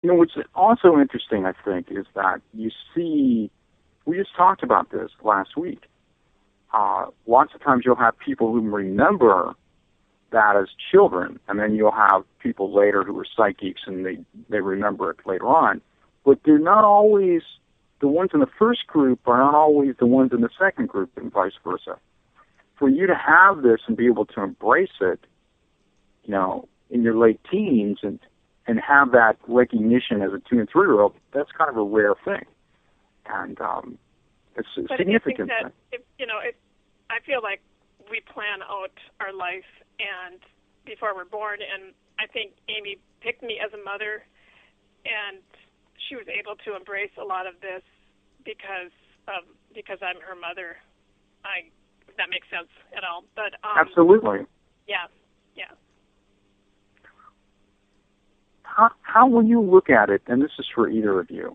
What's also interesting, I think, is that you see, we just talked about this last week. Lots of times you'll have people who remember that as children, and then you'll have people later who are psychics and they remember it later on. But they're not always, the ones in the first group are not always the ones in the second group, and vice versa. For you to have this and be able to embrace it, in your late teens and have that recognition as a 2- and 3-year-old, that's kind of a rare thing. And it's a significant thing. I feel like we plan out our life and before we're born, and I think Amy picked me as a mother, and she was able to embrace a lot of this because I'm her mother. If that makes sense at all. But absolutely. Yeah. How will you look at it, and this is for either of you,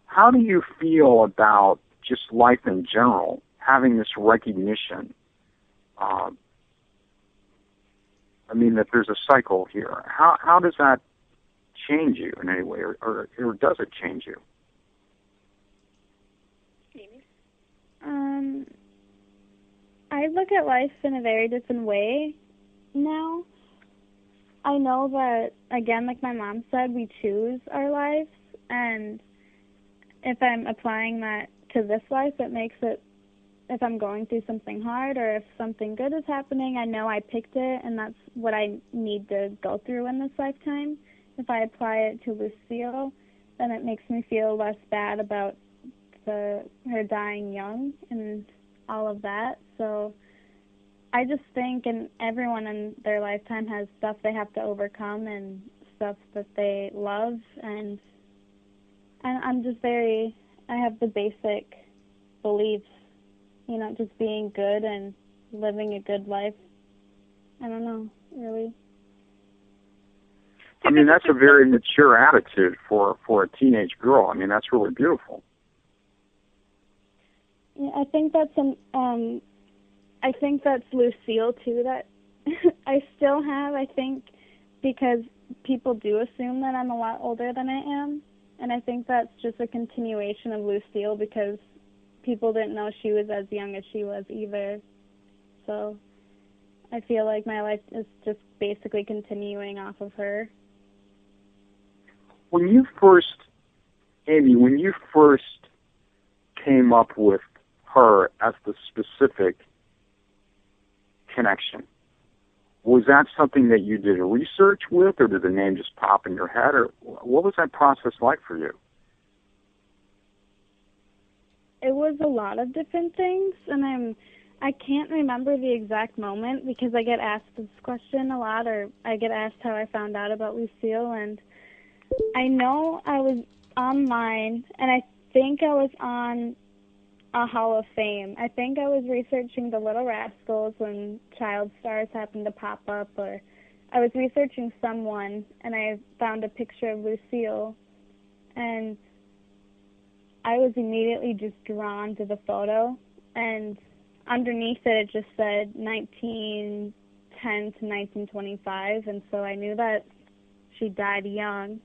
how do you feel about just life in general, having this recognition? That there's a cycle here. How does that change you in any way, or does it change you? I look at life in a very different way now. I know that, again, like my mom said, we choose our lives, and if I'm applying that to this life, it makes it, if I'm going through something hard or if something good is happening, I know I picked it, and that's what I need to go through in this lifetime. If I apply it to Lucille, then it makes me feel less bad about her dying young and all of that. So I just think, and everyone in their lifetime has stuff they have to overcome and stuff that they love, and I'm just I have the basic beliefs, just being good and living a good life. I don't know, really. That's a very mature attitude for a teenage girl. That's really beautiful. Yeah, I think that's Lucille too, that I still have, I think, because people do assume that I'm a lot older than I am, and I think that's just a continuation of Lucille because people didn't know she was as young as she was either. So I feel like my life is just basically continuing off of her. Amy, when you first came up with her as the specific connection, was that something that you did research with, or did the name just pop in your head, or what was that process like for you? It was a lot of different things, and I can't remember the exact moment because I get asked this question a lot, or I get asked how I found out about Lucille, and I know I was online, and I think I was on a Hall of Fame. I think I was researching the Little Rascals when child stars happened to pop up, or I was researching someone, and I found a picture of Lucille, and I was immediately just drawn to the photo, and underneath it just said 1910 to 1925, and so I knew that she died young.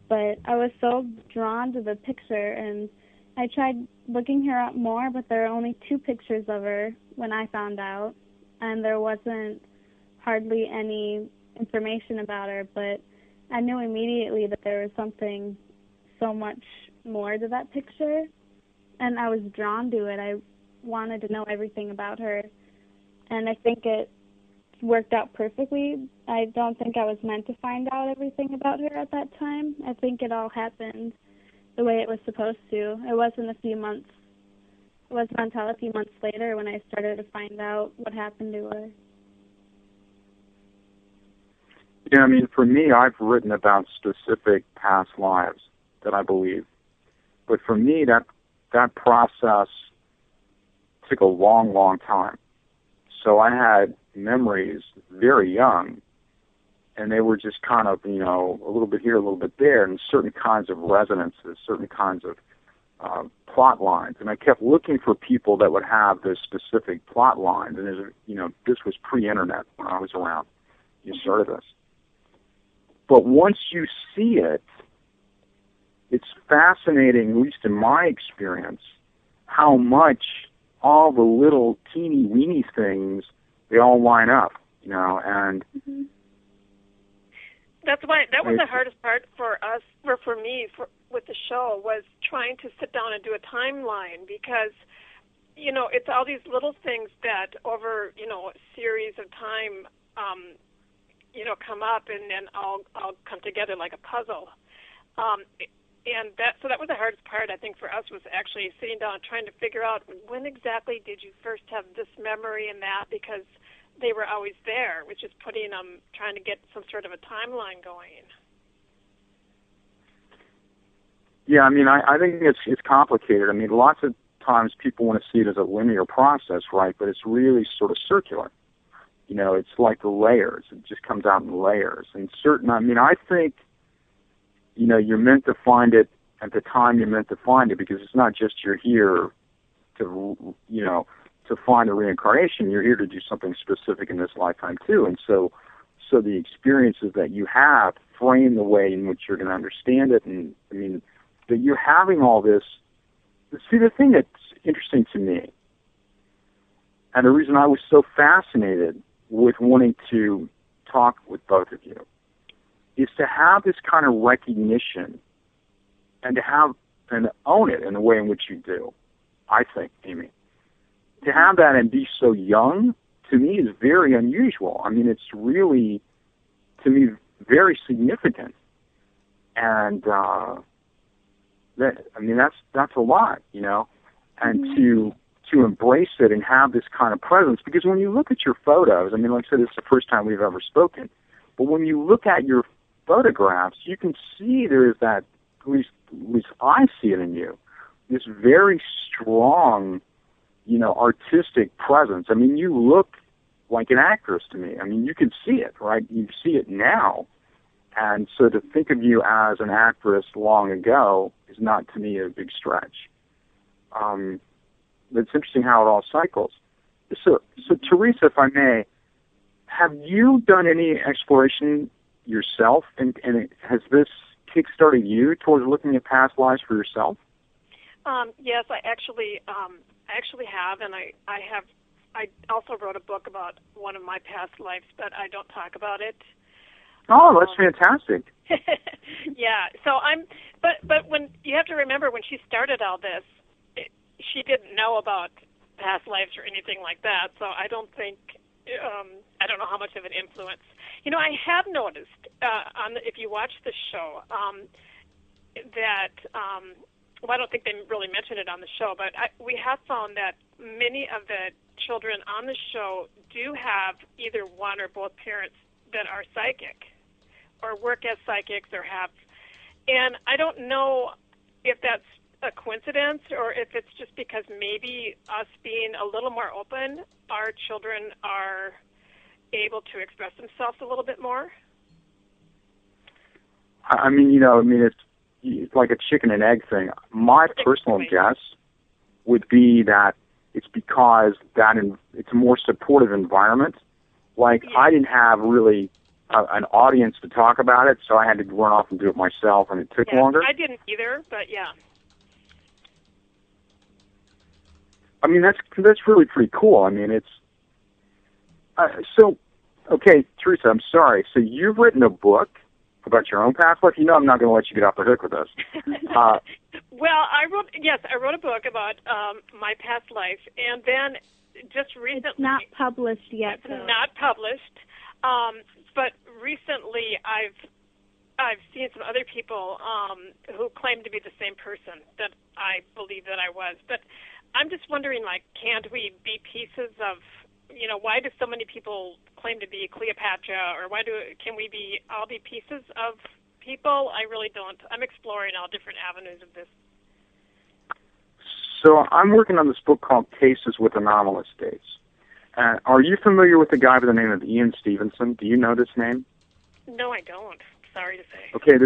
But I was so drawn to the picture, and I tried looking her up more, but there are only 2 pictures of her when I found out, and there wasn't hardly any information about her, but I knew immediately that there was something so much more to that picture, and I was drawn to it. I wanted to know everything about her, and I think it worked out perfectly. I don't think I was meant to find out everything about her at that time. I think it all happened the way it was supposed to. It wasn't until a few months later when I started to find out what happened to her. Yeah, for me, I've written about specific past lives that I believe. But for me, that process took a long, long time. So I had memories very young, and they were just kind of, a little bit here, a little bit there, and certain kinds of resonances, certain kinds of plot lines. And I kept looking for people that would have those specific plot lines. And this was pre-internet when I was around. You started this. But once you see it, it's fascinating, at least in my experience, how much all the little teeny weeny things, they all line up, and that's why that was the hardest part for us, or for me, with the show, was trying to sit down and do a timeline, because it's all these little things that over a series of time come up, and then all come together like a puzzle. And that was the hardest part, I think, for us, was actually sitting down and trying to figure out when exactly did you first have this memory and that, because they were always there. It was just trying to get some sort of a timeline going. Yeah, I mean, I think it's complicated. I mean, lots of times people want to see it as a linear process, right? But it's really sort of circular. It's like the layers. It just comes out in layers. And I think, you're meant to find it at the time you're meant to find it, because it's not just you're here to find a reincarnation. You're here to do something specific in this lifetime too. And so the experiences that you have frame the way in which you're going to understand it. And I mean, that you're having all this. See, the thing that's interesting to me, and the reason I was so fascinated with wanting to talk with both of you, is to have this kind of recognition and to own it in the way in which you do, I think, Amy. To have that and be so young, to me, is very unusual. I mean, it's really, to me, very significant. And that's a lot, and to embrace it and have this kind of presence. Because when you look at your photos, I mean, like I said, it's the first time we've ever spoken, but when you look at your photographs, you can see there is that, at least I see it in you, this very strong, artistic presence. I mean, you look like an actress to me. I mean, you can see it, right? You see it now. And so to think of you as an actress long ago is not, to me, a big stretch. It's interesting how it all cycles. So Theresa, if I may, have you done any exploration yourself, and has this kick-started you towards looking at past lives for yourself? Yes, I actually have, and I also wrote a book about one of my past lives, but I don't talk about it. Oh, that's fantastic. Yeah. So but when you have to remember, when she started all this, she didn't know about past lives or anything like that. So I don't think, I don't know how much of an influence. I have noticed if you watch the show that, I don't think they really mentioned it on the show, but we have found that many of the children on the show do have either one or both parents that are psychic or work as psychics or have, and I don't know if that's a coincidence or if it's just because maybe us being a little more open, our children are able to express themselves a little bit more. I mean, it's like a chicken and egg thing. My personal guess would be that it's because it's a more supportive environment. Like, yeah. I didn't have really an audience to talk about it, so I had to run off and do it myself, and it took longer. I didn't either, but yeah. I mean, that's really pretty cool. I mean, it's okay, Theresa, I'm sorry. So you've written a book about your own past life? I'm not going to let you get off the hook with this. Well, I wrote a book about my past life, and then just recently... It's not published yet. It's not published, but recently I've seen some other people who claim to be the same person that I believe that I was. But I'm just wondering, can't we be pieces of... why do so many people claim to be Cleopatra, or can we all be pieces of people? I really don't. I'm exploring all different avenues of this. So I'm working on this book called Cases with Anomalous States. Are you familiar with a guy by the name of Ian Stevenson? Do you know this name? No, I don't. Sorry to say. Okay,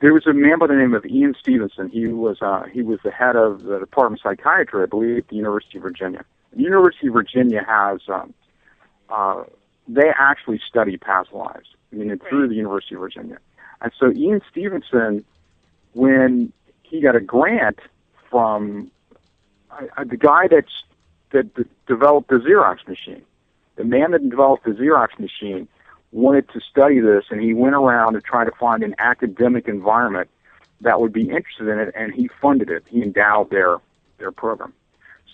there was a man by the name of Ian Stevenson. He was the head of the Department of Psychiatry, I believe, at the University of Virginia. The University of Virginia has, they actually study past lives. through the University of Virginia. And so Ian Stevenson, when he got a grant from the guy that developed the Xerox machine, the man that developed the Xerox machine wanted to study this, and he went around to try to find an academic environment that would be interested in it, and he funded it. He endowed their program.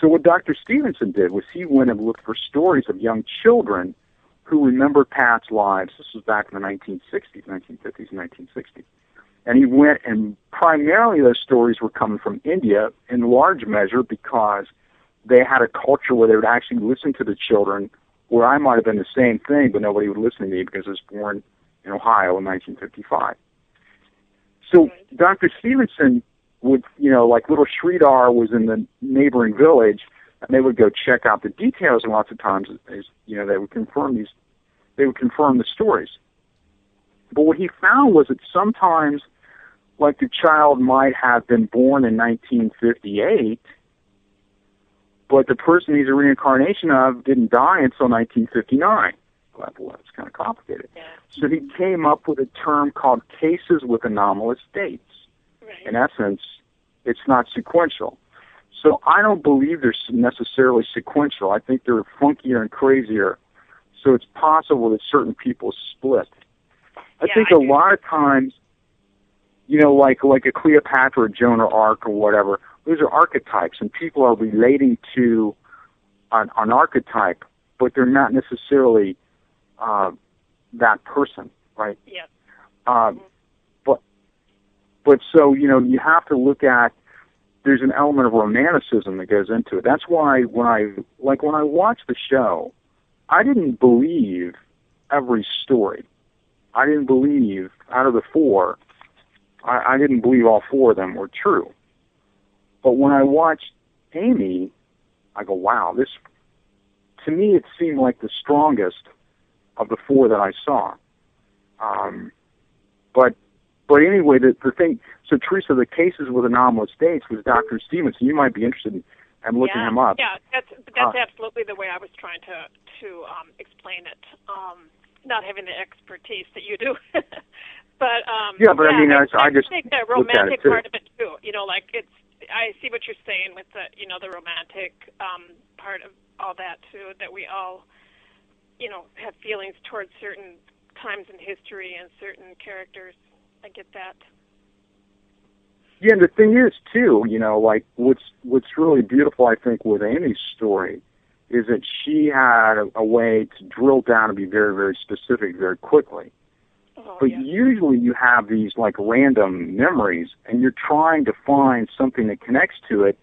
So what Dr. Stevenson did was he went and looked for stories of young children who remembered past lives. This was back in the 1960s, 1950s, and 1960s. And he went, and primarily those stories were coming from India in large measure because they had a culture where they would actually listen to the children, where I might have been the same thing, but nobody would listen to me because I was born in Ohio in 1955. So Dr. Stevenson would, like little Sridhar was in the neighboring village, and they would go check out the details, and lots of times, they would confirm the stories. But what he found was that sometimes, like the child might have been born in 1958, but the person he's a reincarnation of didn't die until 1959. Well, that's kind of complicated. Yeah. So he came up with a term called cases with anomalous dates. Right. In essence, it's not sequential. So I don't believe they're necessarily sequential. I think they're funkier and crazier. So it's possible that certain people split. I think a lot of times, like a Cleopatra or Joan of Arc or whatever, those are archetypes, and people are relating to an archetype, but they're not necessarily that person, right? Yeah. But so, you have to look at, there's an element of romanticism that goes into it. That's why when I watched the show, I didn't believe every story. I didn't believe, out of the four, I didn't believe all four of them were true. But when I watched Amy, I go, wow, this, to me, it seemed like the strongest of the four that I saw. But anyway, the thing, so Theresa, the cases with anomalous dates was Dr. Stevenson. You might be interested in looking him up. Yeah, that's absolutely the way I was trying to explain it. Not having the expertise that you do. But I just think the romantic part of it too. I see what you're saying with the the romantic part of all that too. That we all have feelings towards certain times in history and certain characters. I get that. Yeah, and the thing is too, what's really beautiful, I think, with Amy's story is that she had a way to drill down and be very, very specific very quickly. But usually you have these random memories, and you're trying to find something that connects to it,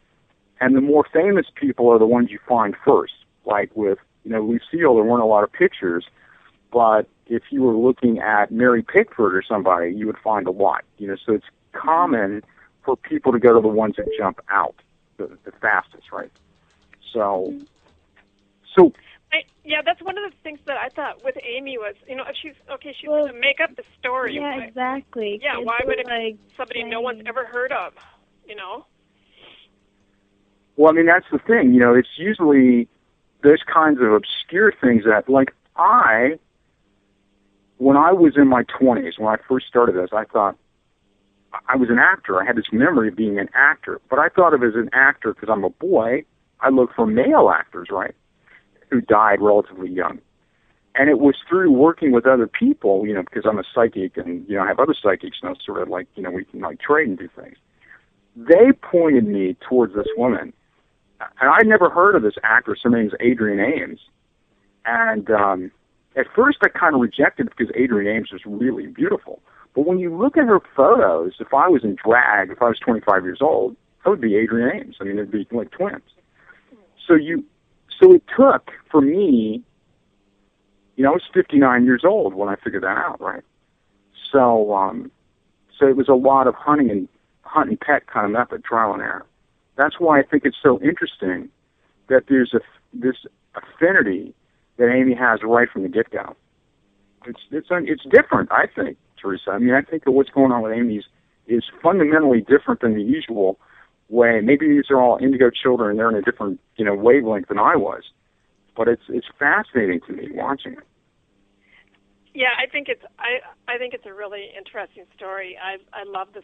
and the more famous people are the ones you find first. Like with Lucille, there weren't a lot of pictures, but if you were looking at Mary Pickford or somebody, you would find a lot. So it's common for people to go to the ones that jump out the fastest, right? So. That's one of the things that I thought with Amy was, if she's going to make up the story. Yeah, exactly. Yeah, why would it be somebody no one's ever heard of, Well, that's the thing, it's usually those kinds of obscure things that, when I was in my 20s, when I first started this, I thought I was an actor. I had this memory of being an actor, but I thought of it as an actor because I'm a boy. I looked for male actors, right, who died relatively young. And it was through working with other people, because I'm a psychic and, I have other psychics, sort of we can trade and do things. They pointed me towards this woman. And I'd never heard of this actress. Her name's Adrienne Ames. And at first I kind of rejected it because Adrienne Ames was really beautiful. But when you look at her photos, if I was in drag, if I was 25 years old, that would be Adrienne Ames. It'd be like twins. So it took, for me, I was 59 years old when I figured that out, right? So it was a lot of hunt and peck kind of method, trial and error. That's why I think it's so interesting that there's this affinity that Amy has right from the get-go. It's different, I think, Theresa. I think that what's going on with Amy is fundamentally different than the usual way. Maybe these are all indigo children and they're in a different, wavelength than I was. But it's fascinating to me watching it. Yeah, I think it's a really interesting story. I love the